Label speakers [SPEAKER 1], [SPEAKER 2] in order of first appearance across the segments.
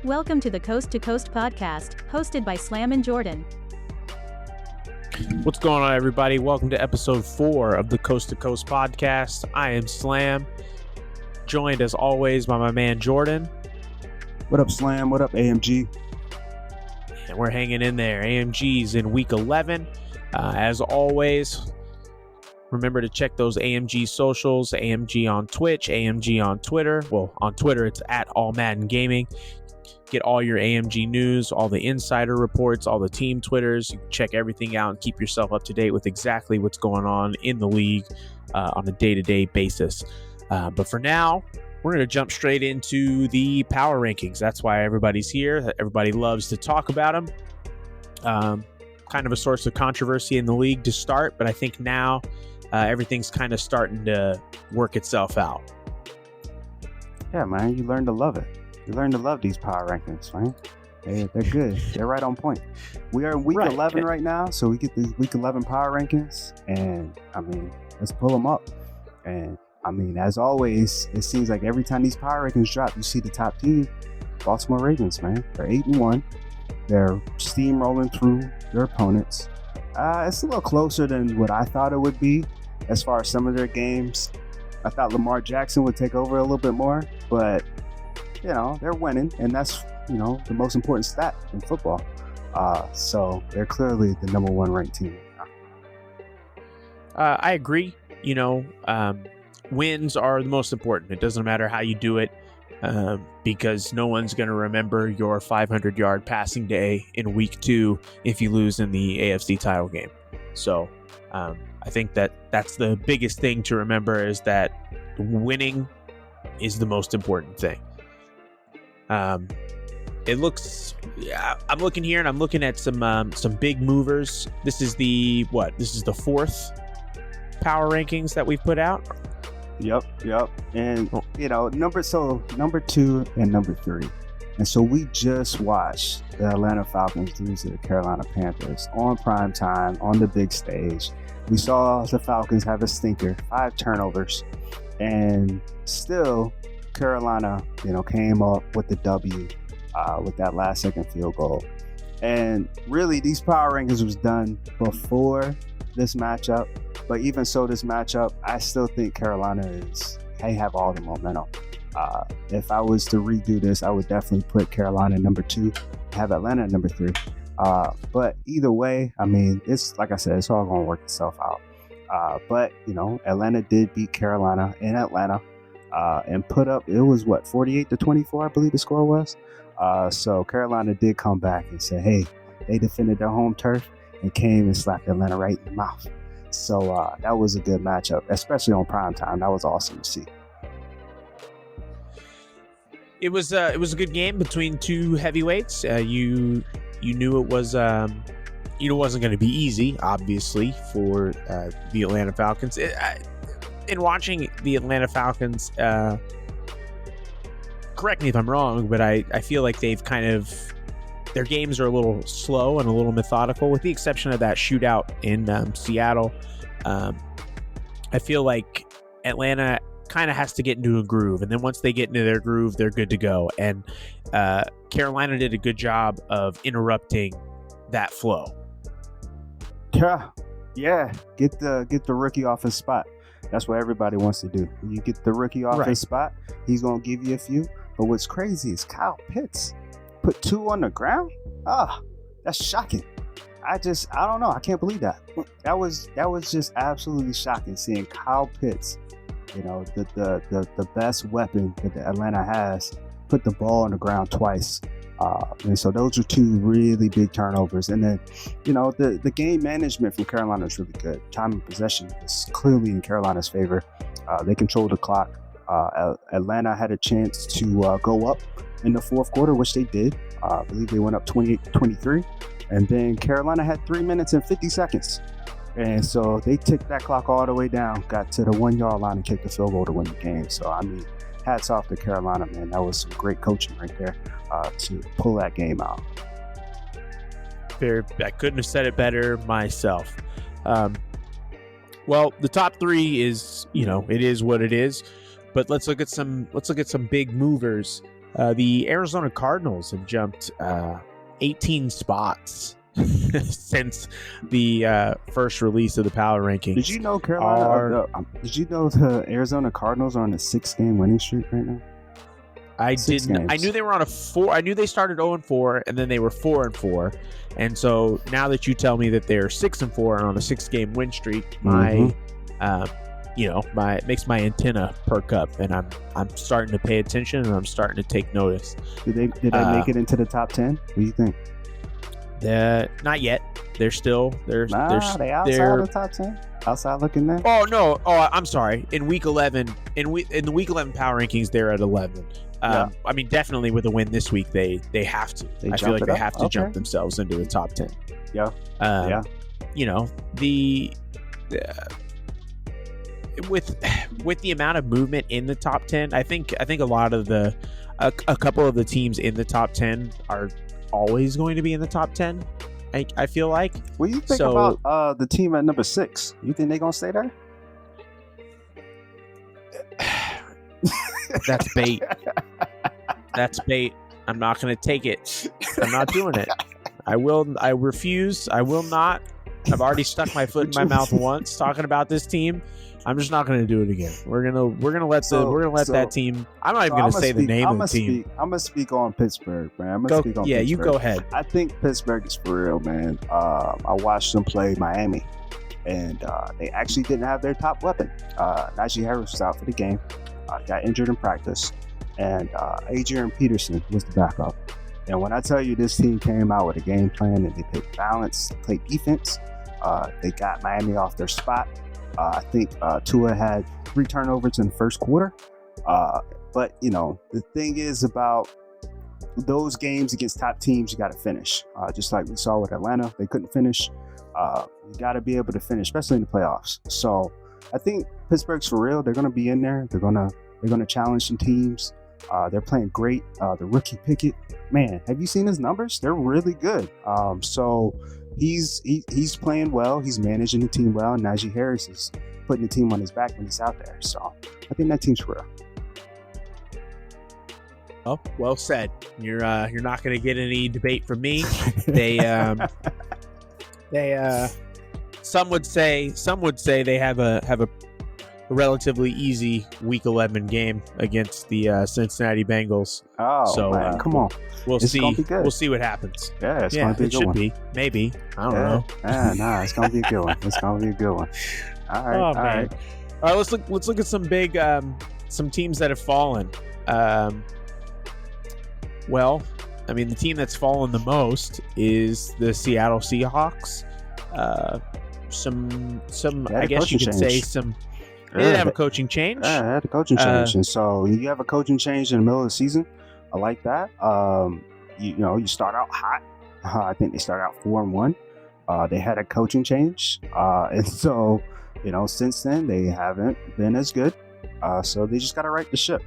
[SPEAKER 1] Welcome to the Coast to Coast podcast, hosted by Slam and Jordan.
[SPEAKER 2] What's going on, everybody? Welcome to episode 4 of the Coast to Coast podcast. I am Slam, joined as always by my man Jordan.
[SPEAKER 3] What up, Slam? What up, AMG?
[SPEAKER 2] And we're hanging in there. AMG's in week 11. As always, remember to check those AMG socials, AMG on Twitch, AMG on Twitter. Well, on Twitter, it's at All Madden Gaming. Get all your AMG news, all the insider reports, all the team Twitters. You can check everything out and keep yourself up to date with exactly what's going on in the league on a day-to-day basis. But for now, we're going to jump straight into the power rankings. That's why everybody's here. Everybody loves to talk about them. Kind of a source of controversy in the league to start, but I think now everything's kind of starting to work itself out.
[SPEAKER 3] Yeah, man, you learn to love it. You learn to love these power rankings, man. They're good. They're right on point. We are in week 11 right now, so we get these week 11 power rankings, and I mean, let's pull them up. And I mean, as always, it seems like every time these power rankings drop, you see the top team, Baltimore Ravens, man. They're 8-1. They're steamrolling through their opponents. It's a little closer than what I thought it would be as far as some of their games. I thought Lamar Jackson would take over a little bit more, but, you know, they're winning, and that's, you know, the most important stat in football. So they're clearly the number one ranked team.
[SPEAKER 2] I agree. You know, wins are the most important. It doesn't matter how you do it. Because no one's going to remember your 500-yard passing day in week 2 if you lose in the AFC title game. So I think that's the biggest thing to remember, is that winning is the most important thing. It looks, I'm looking here and I'm looking at some big movers. This is the 4th power rankings that we've put out.
[SPEAKER 3] Yep. And, you know, number 2 and number 3. And so we just watched the Atlanta Falcons lose to the Carolina Panthers on prime time, on the big stage. We saw the Falcons have a stinker, 5 turnovers, and still Carolina, you know, came up with the W with that last second field goal. And really, these power rankings was done before this matchup. But even so, this matchup, I still think Carolina they have all the momentum. If I was to redo this, I would definitely put Carolina at number 2, have Atlanta at number 3. But either way, I mean, it's like I said, it's all going to work itself out. But, you know, Atlanta did beat Carolina in Atlanta and put up, it was 48-24, I believe the score was. So Carolina did come back and say, hey, they defended their home turf and came and slapped Atlanta right in the mouth. So that was a good matchup, especially on prime time. That was awesome to see.
[SPEAKER 2] It was a good game between two heavyweights. You knew it was it wasn't going to be easy, obviously, for the Atlanta Falcons. In watching the Atlanta Falcons, correct me if I'm wrong, but I feel like they've kind of, their games are a little slow and a little methodical, with the exception of that shootout in Seattle. I feel like Atlanta kind of has to get into a groove, and then once they get into their groove, they're good to go. And Carolina did a good job of interrupting that flow.
[SPEAKER 3] Yeah. Get the rookie off his spot. That's what everybody wants to do. When you get the rookie off his spot, he's gonna give you a few. But what's crazy is Kyle Pitts put 2 on the ground. That's shocking. I don't know. I can't believe that. That was just absolutely shocking, seeing Kyle Pitts, you know, the best weapon that the Atlanta has, put the ball on the ground twice. And so those are 2 really big turnovers. And then, you know, the game management from Carolina is really good. Time of possession is clearly in Carolina's favor. They control the clock. Atlanta had a chance to go up in the 4th quarter, which they did. I believe they went up 28-23. And then Carolina had 3 minutes and 50 seconds. And so they ticked that clock all the way down, got to the 1-yard line and kicked the field goal to win the game. So, I mean, hats off to Carolina, man. That was some great coaching right there to pull that game out.
[SPEAKER 2] I couldn't have said it better myself. Well, the top 3 is, you know, it is what it is. But let's look at some big movers The Arizona Cardinals have jumped 18 spots since the first release of the power rankings.
[SPEAKER 3] Did you know did you know the Arizona Cardinals are on a 6-game winning streak right now?
[SPEAKER 2] I didn't. I knew they were on a 4. I knew they started 0-4, and then they were 4-4. And so now that you tell me that they're 6-4 and on a 6-game win streak, my makes my antenna perk up, and I'm starting to pay attention, and I'm starting to take notice.
[SPEAKER 3] Did they make it into the top 10? What do you think?
[SPEAKER 2] Not yet. They're still
[SPEAKER 3] they outside the top 10. Outside looking there.
[SPEAKER 2] Oh no! Oh, I'm sorry. In week 11, in the week 11 power rankings, they're at 11. I mean, definitely with a win this week, they have to. I feel like they have to jump themselves into the top 10.
[SPEAKER 3] Yeah.
[SPEAKER 2] You know, with the amount of movement in the top 10, I think a lot of a couple of the teams in the top 10 are always going to be in the top 10. I feel like.
[SPEAKER 3] What do you think about the team at number 6? You think they're gonna stay there?
[SPEAKER 2] That's bait. That's bait. I'm not going to take it. I'm not doing it. I refuse. I will not. I've already stuck my foot in my mouth once talking about this team. I'm just not going to do it again. We're gonna let that team. I'm not even going to say the name of the team.
[SPEAKER 3] I'm gonna speak on Pittsburgh, man.
[SPEAKER 2] Pittsburgh. You go ahead.
[SPEAKER 3] I think Pittsburgh is for real, man. I watched them play Miami, and they actually didn't have their top weapon. Najee Harris was out for the game. Got injured in practice, and Adrian Peterson was the backup. And when I tell you this team came out with a game plan and they played balance, they played defense, they got Miami off their spot. I think Tua had 3 turnovers in the first quarter. But, you know, the thing is about those games against top teams, you got to finish. Just like we saw with Atlanta, they couldn't finish. You got to be able to finish, especially in the playoffs. So I think Pittsburgh's for real. They're going to be in there. They're going to challenge some teams. They're playing great. The rookie Pickett, man, have you seen his numbers? They're really good. So he's playing well. He's managing the team well. And Najee Harris is putting the team on his back when he's out there. So I think that team's for real.
[SPEAKER 2] Oh, well said. You're not going to get any debate from me. Some would say they have a relatively easy Week 11 game against the Cincinnati Bengals.
[SPEAKER 3] Oh, so man, come on,
[SPEAKER 2] we'll see. We'll see what happens.
[SPEAKER 3] Yeah, it's gonna be a good one.
[SPEAKER 2] Be maybe. I don't know.
[SPEAKER 3] Nah, it's gonna be a good one. It's gonna be a good one. All right, all right.
[SPEAKER 2] Let's look at some big some teams that have fallen. Well, I mean, the team that's fallen the most is the Seattle Seahawks. Some I guess you could say some. They did have a coaching change.
[SPEAKER 3] Yeah, they had a coaching change, and so you have a coaching change in the middle of the season. I like that. You start out hot. I think they start out 4-1. They had a coaching change, and so since then they haven't been as good. So they just got to right the ship.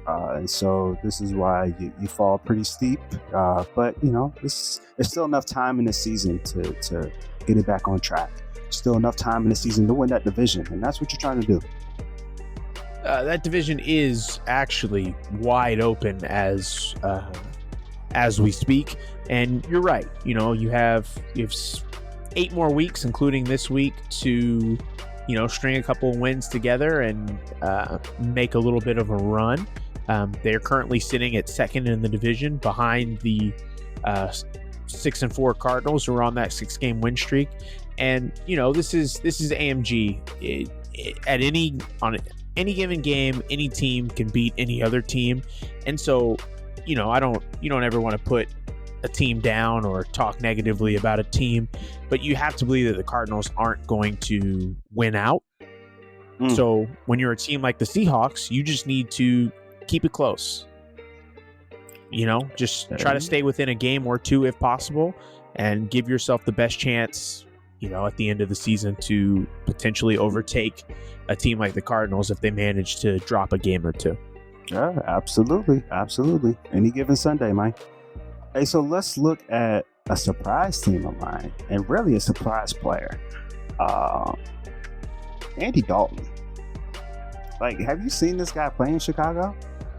[SPEAKER 3] And so this is why you fall pretty steep. But there's still enough time in the season to get it back on track. Still enough time in the season to win that division, and that's what you're trying to do.
[SPEAKER 2] That division is actually wide open as we speak, and you're right. You have 8 more weeks, including this week, to string a couple of wins together and make a little bit of a run. They're currently sitting at second in the division, behind the 6-4 Cardinals, who are on that 6-game win streak. And this is AMG. On any given game, any team can beat any other team, and so you don't ever want to put a team down or talk negatively about a team, but you have to believe that the Cardinals aren't going to win out. So when you're a team like the Seahawks, you just need to keep it close. Just try to stay within a game or two if possible, and give yourself the best chance at the end of the season to potentially overtake a team like the Cardinals if they manage to drop a game or two.
[SPEAKER 3] Yeah, absolutely. Any given Sunday, Mike. Hey, so let's look at a surprise team of mine, and really a surprise player. Andy Dalton. Like, have you seen this guy play in Chicago?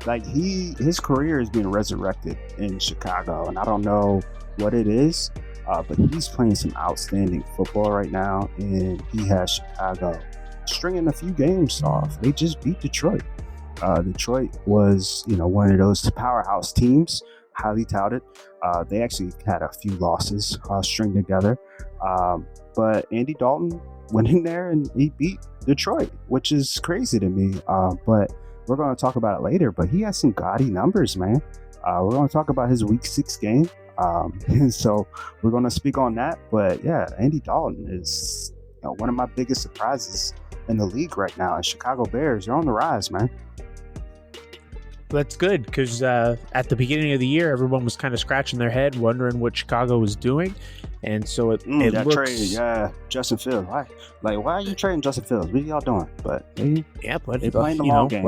[SPEAKER 3] like his career is being resurrected in Chicago, and I don't know what it is, but he's playing some outstanding football right now, and he has Chicago stringing a few games off. They just beat Detroit. Detroit was, one of those powerhouse teams, highly touted. They actually had a few losses string together, but Andy Dalton went in there and he beat Detroit, which is crazy to me. But we're going to talk about it later. But he has some gaudy numbers, man. We're going to talk about his Week 6 game, and so we're going to speak on that. But yeah, Andy Dalton is one of my biggest surprises in the league right now. And Chicago Bears, they're on the rise, man.
[SPEAKER 2] That's good, because at the beginning of the year, everyone was kind of scratching their head, wondering what Chicago was doing, and so it
[SPEAKER 3] that
[SPEAKER 2] looks.
[SPEAKER 3] Trade, Justin Fields. Why are you trading Justin Fields? What are y'all doing? But
[SPEAKER 2] they're
[SPEAKER 3] playing the long game.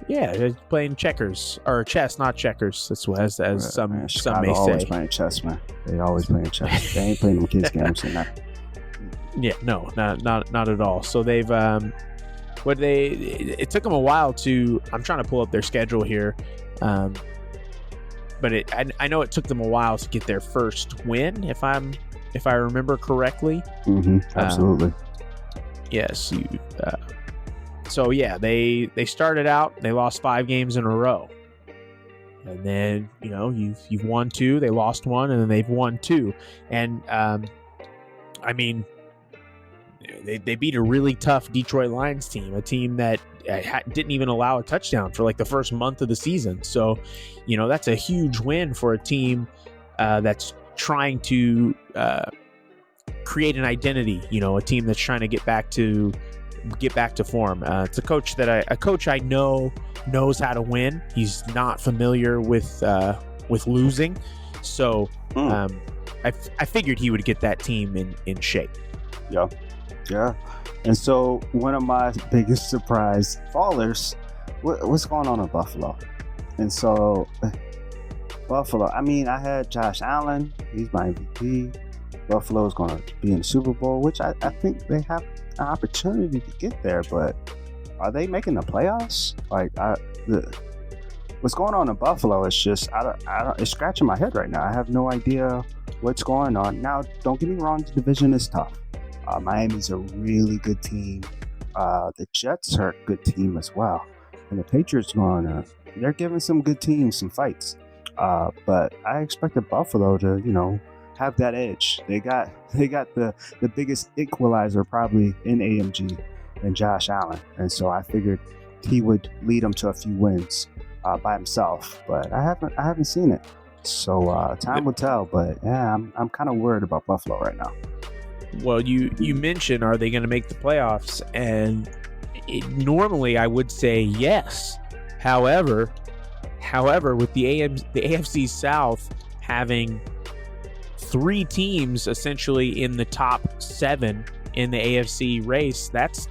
[SPEAKER 2] They're playing checkers or chess, not checkers. That's what as some may say.
[SPEAKER 3] Always playing chess, man. They always playing chess. They ain't playing them kids games in that.
[SPEAKER 2] Yeah, no, not at all. So they've it took them a while to. I'm trying to pull up their schedule here, but I know it took them a while to get their first win, if I remember correctly.
[SPEAKER 3] Absolutely.
[SPEAKER 2] Yes. So yeah, they started out. They lost 5 games in a row, and then you've won 2. They lost 1, and then they've won 2, and I mean. They beat a really tough Detroit Lions team, a team that didn't even allow a touchdown for like the first month of the season. So, that's a huge win for a team that's trying to create an identity. A team that's trying to get back to form. It's a coach I know knows how to win. He's not familiar with losing, so I figured he would get that team in shape.
[SPEAKER 3] Yeah, and so one of my biggest surprise fallers, what's going on in Buffalo? And so Buffalo, I mean, I had Josh Allen, he's my MVP. Buffalo is going to be in the Super Bowl, which I think they have an opportunity to get there, but are they making the playoffs? What's going on in Buffalo is just, it's scratching my head right now. I have no idea what's going on. Now, don't get me wrong, the division is tough. Miami's a really good team. The Jets are a good team as well. And the Patriots they're giving some good teams some fights. But I expected Buffalo to, have that edge. They got the biggest equalizer probably in AMG and Josh Allen. And so I figured he would lead them to a few wins by himself. But I haven't seen it. So time will tell. But yeah, I'm kind of worried about Buffalo right now.
[SPEAKER 2] Well, you mentioned, are they going to make the playoffs? And normally I would say yes. However, with the AFC South having 3 teams essentially in the top 7 in the AFC race, that's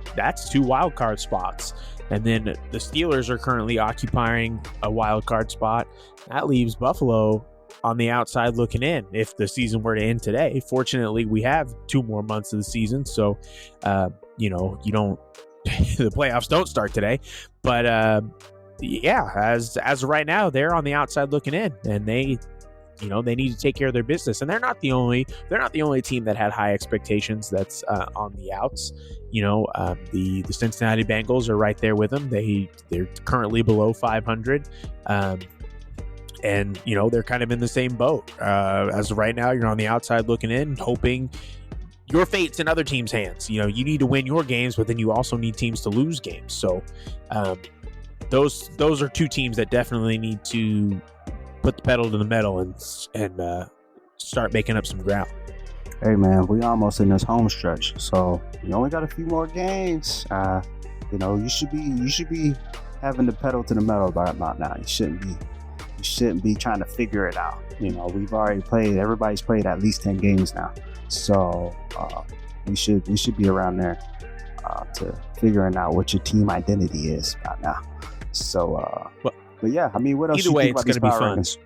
[SPEAKER 2] 2 wild card spots. And then the Steelers are currently occupying a wild card spot. That leaves Buffalo on the outside looking in if the season were to end today. Fortunately, we have 2 more months of the season, so you don't the playoffs don't start today. But as of right now, they're on the outside looking in, and they need to take care of their business. And they're not the only team that had high expectations that's on the outs. The Cincinnati Bengals are right there with them. They're currently below 500. And, they're kind of in the same boat. As of right now, you're on the outside looking in, hoping your fate's in other teams' hands. You need to win your games, but then you also need teams to lose games. So those are 2 teams that definitely need to put the pedal to the metal and start making up some ground.
[SPEAKER 3] Hey, man, we almost in this home stretch. So you only got a few more games. You should be having the pedal to the metal right about now. You shouldn't be trying to figure it out. We've already played. Everybody's played at least 10 games now, so we should be around there to figuring out what your team identity is by now. So, but yeah, I mean, what else?
[SPEAKER 2] Either way, it's going to be fun.
[SPEAKER 3] Ratings?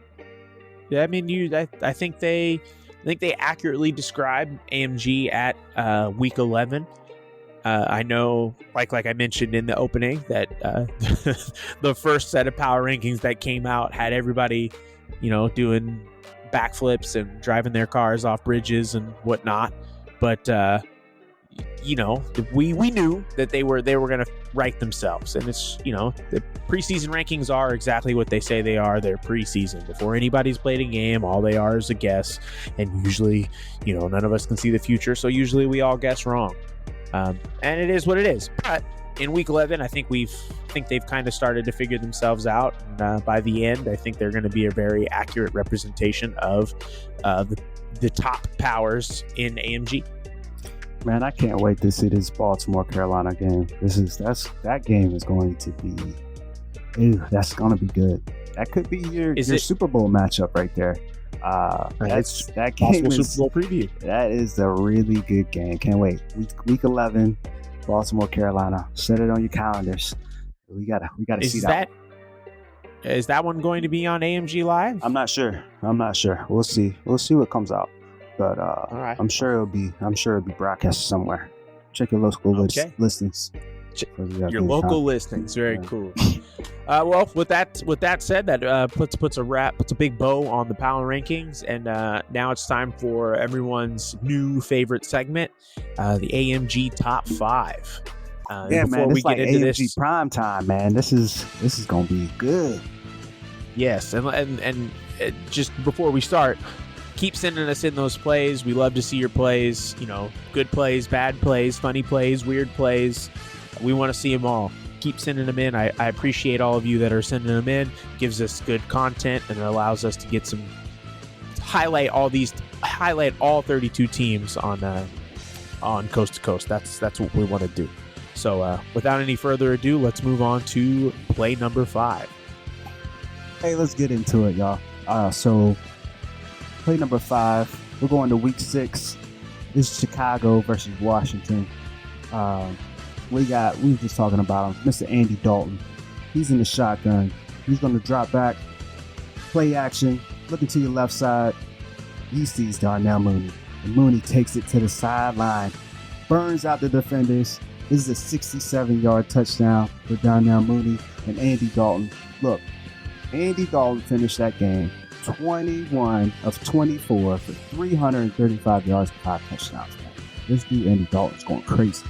[SPEAKER 2] Yeah, I mean, I think they accurately describe AMG at week 11. I know, like I mentioned in the opening, that the first set of power rankings that came out had everybody, doing backflips and driving their cars off bridges and whatnot. But we knew that they were going to rank themselves, and it's the preseason rankings are exactly what they say they are. They're preseason. Before anybody's played a game, all they are is a guess, and usually none of us can see the future, so usually we all guess wrong, and it is what it is. But in week 11, I think they've kind of started to figure themselves out, and by the end I think they're going to be a very accurate representation of the top powers in AMG.
[SPEAKER 3] Man, I can't wait to see this Baltimore Carolina game. That game is going to be, that's going to be good. That could be your Super Bowl matchup right there. That game is
[SPEAKER 2] Super Bowl preview.
[SPEAKER 3] That is a really good game. Can't wait. Week 11, Baltimore Carolina. Set it on your calendars. We gotta see that.
[SPEAKER 2] Is that one going to be on AMG Live?
[SPEAKER 3] I'm not sure. We'll see what comes out. But
[SPEAKER 2] all right.
[SPEAKER 3] I'm sure it'll be broadcast somewhere. Check your local listings.
[SPEAKER 2] Your local listings, very cool. Well, with that said, that puts a big bow on the power rankings, and now it's time for everyone's new favorite segment, the AMG Top 5.
[SPEAKER 3] Man, it's like AMG Prime Time, man. This is gonna be good.
[SPEAKER 2] Yes, and just before we start, keep sending us in those plays. We love to see your plays. Good plays, bad plays, funny plays, weird plays. We want to see them all. Keep sending them in. I appreciate all of you that are sending them in. Gives us good content, and it allows us to get highlight all 32 teams on coast to coast. That's what we want to do. So without any further ado, let's move on to play number 5.
[SPEAKER 3] Hey, let's get into it, y'all. So play number 5. We're going to week 6. This is Chicago versus Washington. We were just talking about him, Mr. Andy Dalton. He's in the shotgun. He's going to drop back, play action, looking to your left side. He sees Darnell Mooney. And Mooney takes it to the sideline, burns out the defenders. This is a 67-yard touchdown for Darnell Mooney and Andy Dalton. Look, Andy Dalton finished that game 21 of 24 for 335 yards and 5 touchdowns. This dude, Andy Dalton's going crazy.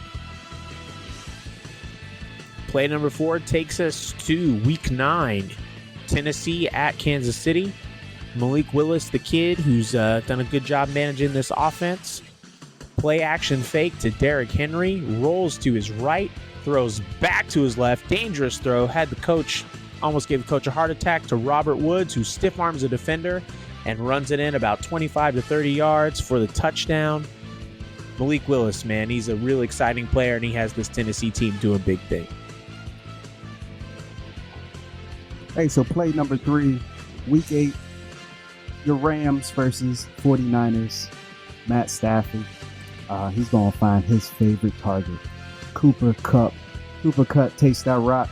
[SPEAKER 2] Play number 4 takes us to week 9. Tennessee at Kansas City. Malik Willis, the kid, who's done a good job managing this offense. Play action fake to Derrick Henry. Rolls to his right. Throws back to his left. Dangerous throw. Almost gave the coach a heart attack to Robert Woods, who stiff arms a defender and runs it in about 25 to 30 yards for the touchdown. Malik Willis, man, he's a real exciting player, and he has this Tennessee team doing big things.
[SPEAKER 3] Hey, so play number 3, week 8, your Rams versus 49ers. Matt Stafford, he's going to find his favorite target, Cooper Kupp. Cooper Kupp takes that rock,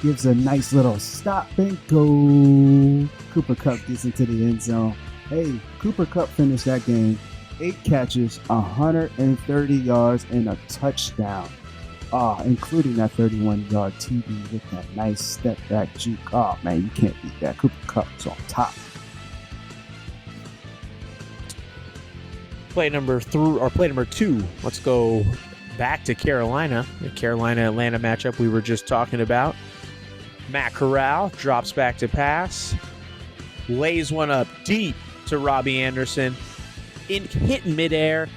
[SPEAKER 3] gives a nice little stop and go. Cooper Kupp gets into the end zone. Hey, Cooper Kupp finished that game 8 catches, 130 yards, and a touchdown. Including that 31-yard TD with that nice step back juke. Oh man, you can't beat that. Cooper Kupp is on top.
[SPEAKER 2] Play number 2. Let's go back to Carolina. The Carolina-Atlanta matchup we were just talking about. Matt Corral drops back to pass. Lays one up deep to Robbie Anderson. Hit in midair.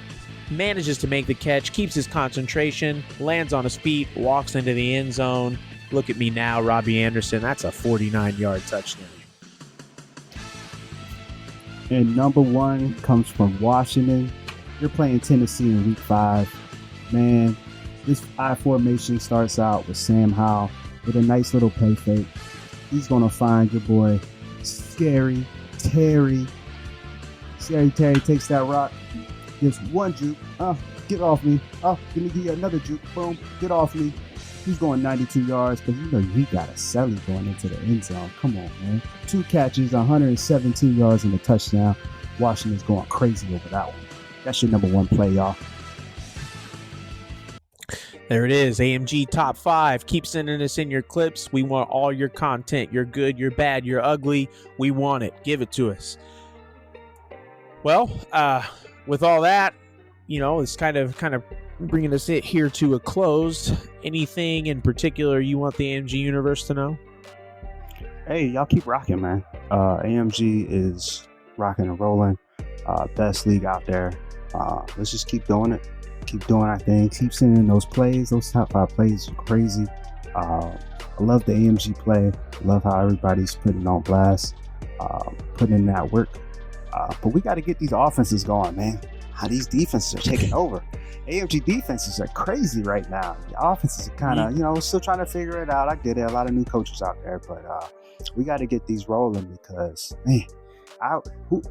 [SPEAKER 2] Manages to make the catch, keeps his concentration, lands on his feet, walks into the end zone. Look at me now, Robbie Anderson. That's a 49-yard touchdown.
[SPEAKER 3] And number 1 comes from Washington. You're playing Tennessee in week 5. Man, this I formation starts out with Sam Howell with a nice little play fake. He's going to find your boy, Scary Terry. Scary Terry takes that rock. Gives one juke. Get off me. Give me another juke. Boom. Get off me. He's going 92 yards, but he got a celly going into the end zone. Come on, man. 2 catches, 117 yards and a touchdown. Washington's going crazy over that one. That's your number 1 play, y'all.
[SPEAKER 2] There it is, AMG Top 5. Keep sending us in your clips. We want all your content. You're good, you're bad, you're ugly. We want it. Give it to us. Well, with all that, it's kind of bringing us here to a close. Anything in particular you want the AMG universe to know?
[SPEAKER 3] Hey, y'all keep rocking, man. AMG is rocking and rolling. Best league out there. Let's just keep doing it. Keep doing our thing. Keep sending those plays. Those top 5 plays are crazy. I love the AMG play. Love how everybody's putting on blast, putting in that work. But we got to get these offenses going, man. How these defenses are taking over. AMG defenses are crazy right now. The offenses are kind of, still trying to figure it out. I get it. A lot of new coaches out there, but we got to get these rolling because, man, who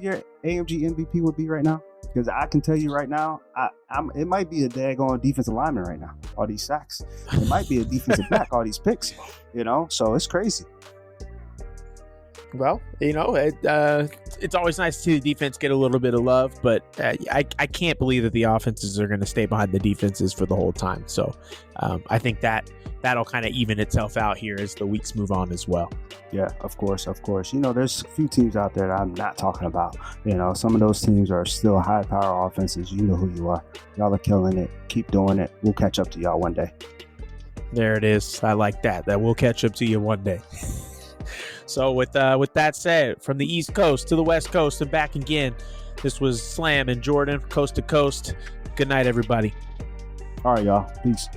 [SPEAKER 3] your AMG MVP would be right now? Because I can tell you right now, it might be a daggone defensive lineman right now. All these sacks. It might be a defensive back. All these picks. So it's crazy.
[SPEAKER 2] Well, it's always nice to see the defense get a little bit of love, but I can't believe that the offenses are going to stay behind the defenses for the whole time. So I think that'll kind of even itself out here as the weeks move on as well.
[SPEAKER 3] Yeah, of course. There's a few teams out there that I'm not talking about. Some of those teams are still high-power offenses. You know who you are. Y'all are killing it. Keep doing it. We'll catch up to y'all one day.
[SPEAKER 2] There it is. I like that we'll catch up to you one day. So with that said, from the East Coast to the West Coast and back again, this was Slam and Jordan, coast to coast. Good night, everybody.
[SPEAKER 3] All right, y'all. Peace.